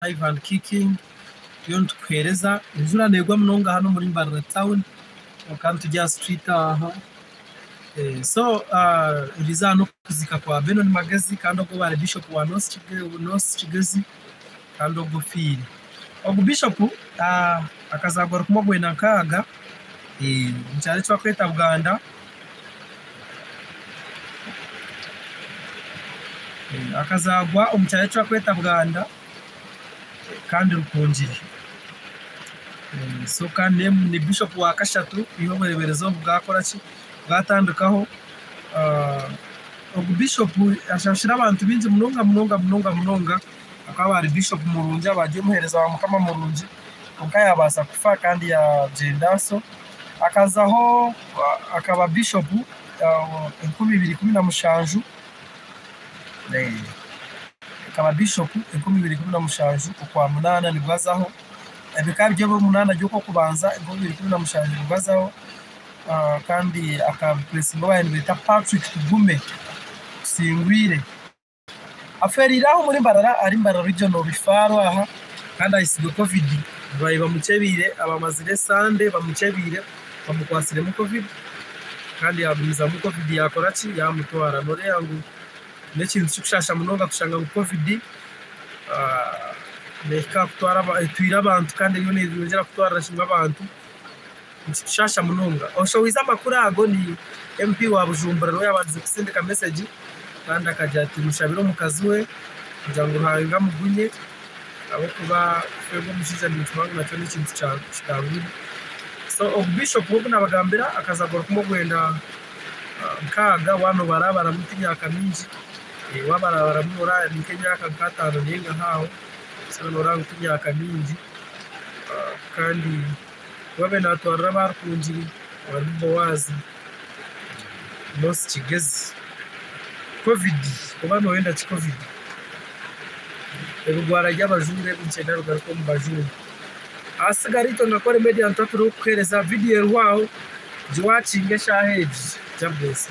live and kicking yo ntwereza injura negwa mnonga hano muri Mbarara town kandi tujya street aha so rizano kuzika kwa Benon Magazi kandi ubwo bare Bishop wa North Kigezi kandi ubwo fili ubwo Bishop akazagora kumugwe na kaga cyane cyo kweta Buganda akazagwa umucyane cyo kweta Buganda kandi rukunjiri so kandi ni Bishop wa Kashatu ihobereberezo bwakora ki bwatandukaho ubwo Bishop ashashira abantu binzi munonga akaba ari Bishop Murungi abagiye muhereza wa Mukama Murungi ukayabasa kufa kandi ya Jendaso akazaho akaba Bishop 2017 akaba Bishop 2017 ukwa munana nibwazaho ebikaba byo munana cyo kubanza 2017 nibwazaho kandi akapresinga abantu bita Patrick Tugume Singwire aferiraho muri Mbarara ari Mbarara regional bifaro aha kandi ayisiga covid bayiba mucebire abamazire sande bamucebire bamukwasire mu covid kandi yabumiza mu covid yakora ki yamutwara nore yangu nekintu cyushasha munonga kushanga mu covid neka kutwara abantu kandi yo nizongera kutwara shimba abantu cyushasha munonga oshowiza makuru ago ni MP wa Bujumbura no yabanze kusindika message kandi akajya ati mushabiro mu kazi we kugira ngo hanga mugunye abo kuba fego mushiza n'intwanga nacyo n'ikintu cyangwa so Bishop ubwo nabagambira akazagora kumugwenda kaga wano barabara mutinyaka minji wabarabara mura nikenyaka gatano ninga hawo sonora mutinyaka minji kandi wabe natwara barkunjiri waribo wazi North Kigezi covid kubano wenda covid ubugwara y'abajure b'icenda rugaruko mu bajure asigarito ngakore media ntatu kwereza video rwaho jiwacinge shaheji jabless